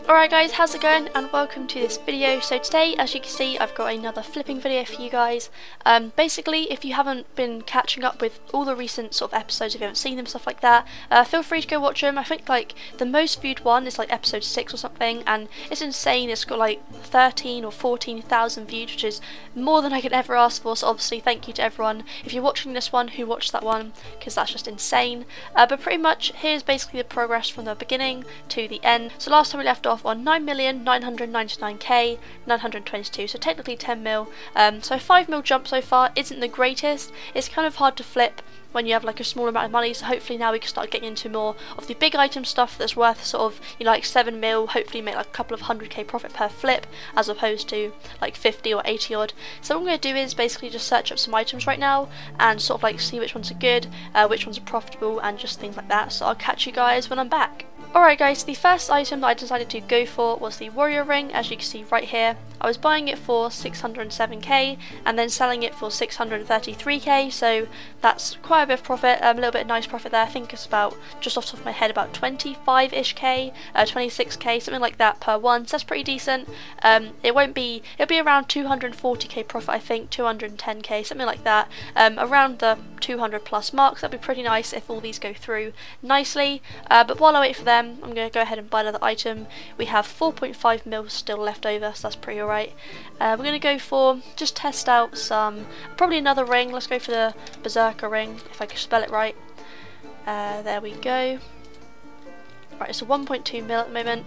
Alright guys, how's it going, and welcome to this video. So today, as you can see, I've got another flipping video for you guys. Basically, if you haven't been catching up with all the recent sort of episodes, if you haven't seen them, stuff like that, feel free to go watch them. I think like the most viewed one is like episode 6 or something, and it's insane. It's got like 13 or 14,000 views, which is more than I could ever ask for, so obviously thank you to everyone if you're watching this one who watched that one, because that's just insane. But pretty much here's basically the progress from the beginning to the end. So last time we left off on 9,999,922, so technically 10 mil. So 5 mil jump so far isn't the greatest. It's kind of hard to flip when you have like a small amount of money, so hopefully now we can start getting into more of the big item stuff that's worth sort of, you know, like 7 mil, hopefully make like a couple of 100k profit per flip as opposed to like 50 or 80 odd. So what I'm going to do is basically just search up some items right now and sort of like see which ones are good, which ones are profitable, and just things like that. So I'll catch you guys when I'm back. Alright guys, the first item that I decided to go for was the warrior ring, as you can see right here. I was buying it for 607k and then selling it for 633k, so that's quite a bit of profit, a little bit of nice profit there. I think it's about, just off the top of my head, about 25-ish k, 26k, something like that per one, so that's pretty decent. It'll be around 240k profit, I think, 210k, something like that, around the 200 plus marks. That'd be pretty nice if all these go through nicely. But while I wait for them, I'm going to go ahead and buy another item. We have 4.5 mil still left over, so that's pretty alright. We're going to go for, just test out some, probably another ring. Let's go for the Berserker ring, if I can spell it right. There we go. Right, it's a 1.2 mil at the moment.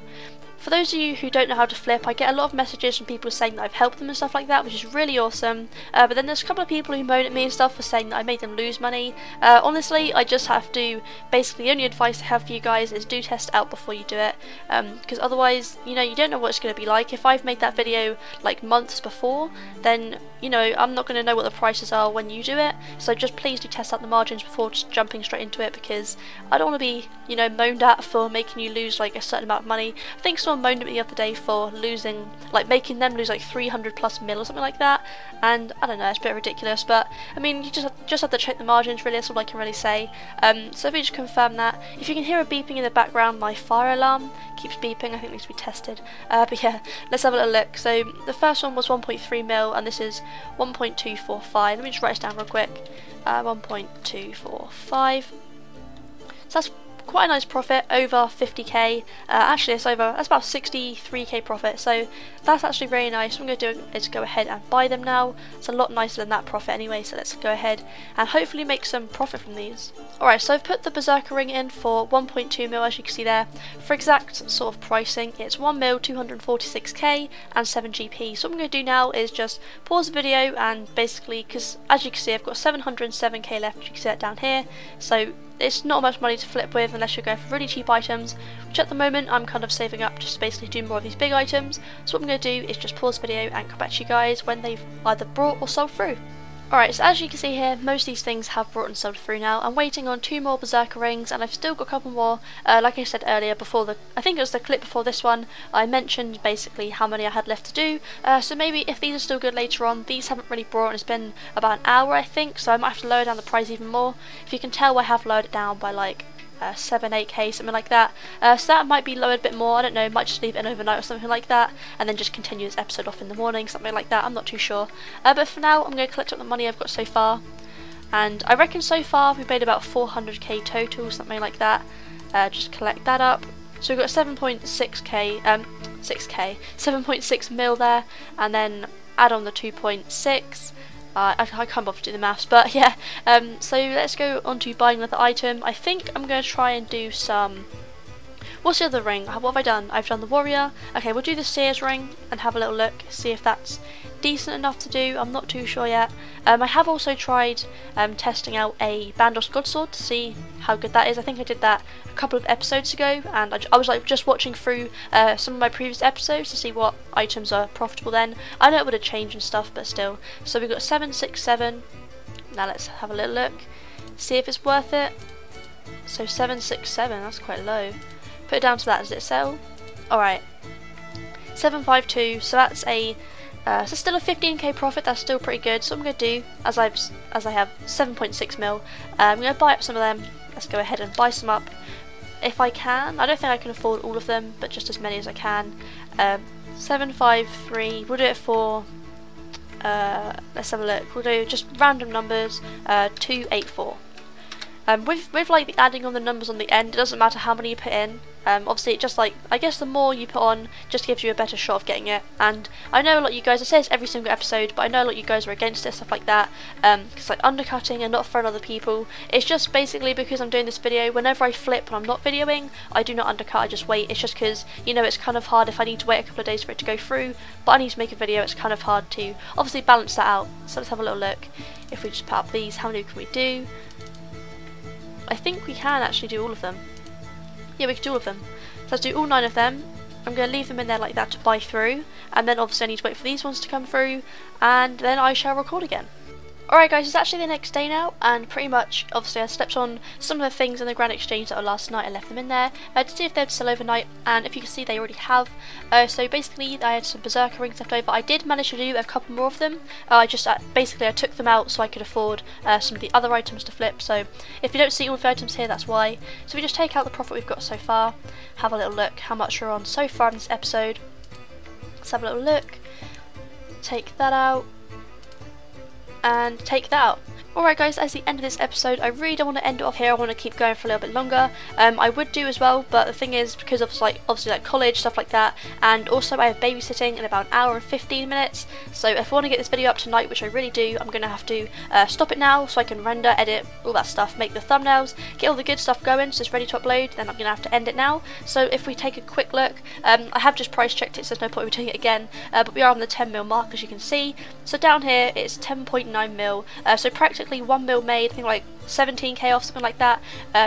For those of you who don't know how to flip, I get a lot of messages from people saying that I've helped them and stuff like that, which is really awesome. But then there's a couple of people who moan at me and stuff for saying that I made them lose money. Honestly, I just have to, basically the only advice I have for you guys is do test it out before you do it. Because otherwise, you know, you don't know what it's going to be like. If I've made that video like months before, then, you know, I'm not going to know what the prices are when you do it. So just please do test out the margins before just jumping straight into it, because I don't want to be, you know, moaned at for making you lose like a certain amount of money. I think someone moaned at me the other day for losing, like making them lose like 300 plus mil or something like that, and I don't know, it's a bit ridiculous, but I mean, you just have to check the margins, really. That's all I can really say. So if we just confirm that, if you can hear a beeping in the background, my fire alarm keeps beeping. I think it needs to be tested. But yeah, let's have a little look. So the first one was 1.3 mil, and this is 1.245. Let me just write this down real quick. 1.245. So that's quite a nice profit, over 50k. Actually that's about 63k profit, so that's actually very nice. What I'm going to do is go ahead and buy them now. It's a lot nicer than that profit anyway, so let's go ahead and hopefully make some profit from these. Alright, so I've put the Berserker ring in for 1.2 mil, as you can see there. For exact sort of pricing, it's 1 mil, 246k and 7 GP. So what I'm going to do now is just pause the video and basically, because as you can see I've got 707k left, you can see that down here, so it's not much money to flip with unless you're going for really cheap items, which at the moment I'm kind of saving up just to basically do more of these big items. So what I'm going to do is just pause the video and come back to you guys when they've either brought or sold through. Alright, so as you can see here, most of these things have brought and sold through now. I'm waiting on 2 more Berserker rings, and I've still got a couple more. Like I said earlier, I think it was the clip before this one, I mentioned basically how many I had left to do. So maybe if these are still good later on, these haven't really brought, and it's been about an hour I think, so I might have to lower down the price even more. If you can tell, I have lowered it down by like 7-8k, something like that. So that might be lowered a bit more, I don't know, might just leave it in overnight or something like that, and then just continue this episode off in the morning, something like that, I'm not too sure. But for now, I'm going to collect up the money I've got so far, and I reckon so far we've made about 400k total, something like that. Just collect that up. So we've got 7.6 mil there, and then add on the 2.6. I can't bother to do the maths, but yeah, so let's go on to buying another item. I think I'm going to try and do some, what's the other ring? What have I done? I've done the warrior. Okay, we'll do the Seers ring and have a little look, see if that's decent enough to do. I'm not too sure yet. I have also tried testing out a Bandos Godsword to see how good that is. I think I did that a couple of episodes ago, and I was like just watching through some of my previous episodes to see what items are profitable then. I know it would have changed and stuff, but still. So we've got 767. Now let's have a little look, see if it's worth it. So 767, that's quite low. Put it down to that, does it sell? Alright. 752, so that's a so still a 15k profit, that's still pretty good. So what I'm going to do, as I have 7.6 mil, I'm going to buy up some of them. Let's go ahead and buy some up. if I can. I don't think I can afford all of them, but just as many as I can. 753, we'll do it for, let's have a look, we'll do just random numbers, 284. With like the adding on the numbers on the end, it doesn't matter how many you put in. Obviously, it just like, I guess the more you put on just gives you a better shot of getting it. And I know a lot of you guys, I say this every single episode, but I know a lot of you guys are against it, stuff like that, because like undercutting and not throwing other people. It's just basically because I'm doing this video, whenever I flip when I'm not videoing, I do not undercut, I just wait. It's just because, you know, it's kind of hard if I need to wait a couple of days for it to go through, but I need to make a video, it's kind of hard to obviously balance that out. So let's have a little look. If we just put up these, how many can we do? I think we can actually do all of them. Yeah, we can do all of them. So let's do all 9 of them. I'm going to leave them in there like that to buy through, and then obviously I need to wait for these ones to come through, and then I shall record again. Alright guys, it's actually the next day now, and pretty much, obviously I slept on some of the things in the Grand Exchange that were last night. I left them in there to see if they'd sell overnight, and if you can see they already have. So basically I had some Berserker rings left over. I did manage to do a couple more of them. I just basically I took them out so I could afford some of the other items to flip. So if you don't see all of the items here, that's why. So we just take out the profit we've got so far, have a little look how much we're on so far in this episode. Let's have a little look. Take that out. And take that out. Alright guys, that's the end of this episode. I really don't want to end it off here. I want to keep going for a little bit longer. I would do as well, but the thing is, because of obviously like college, stuff like that, and also I have babysitting in about an hour and 15 minutes, so if I want to get this video up tonight, which I really do, I'm going to have to stop it now so I can render, edit, all that stuff, make the thumbnails, get all the good stuff going so it's ready to upload, then I'm going to have to end it now. So if we take a quick look, I have just price checked it, so there's no point in doing it again, but we are on the 10 mil mark, as you can see. So down here it's 10.9 mil, so practically 1 mil made, I think like 17k off, something like that.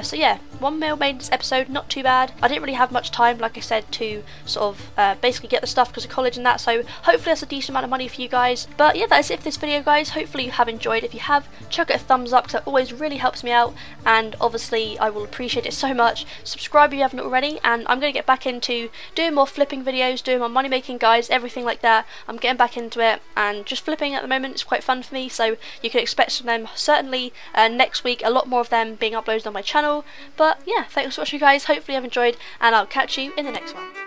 So yeah, 1 mil made this episode, not too bad. I didn't really have much time, like I said, to sort of basically get the stuff because of college and that, so hopefully that's a decent amount of money for you guys. But yeah, that is it for this video guys. Hopefully you have enjoyed. If you have, chuck it a thumbs up because that always really helps me out, and obviously I will appreciate it so much. Subscribe if you haven't already, and I'm going to get back into doing more flipping videos, doing my money making guides, everything like that. I'm getting back into it, and just flipping at the moment is quite fun for me, so you can expect some of them certainly next week, a lot more of them being uploaded on my channel. But yeah, thanks for watching guys, hopefully you've enjoyed, and I'll catch you in the next one.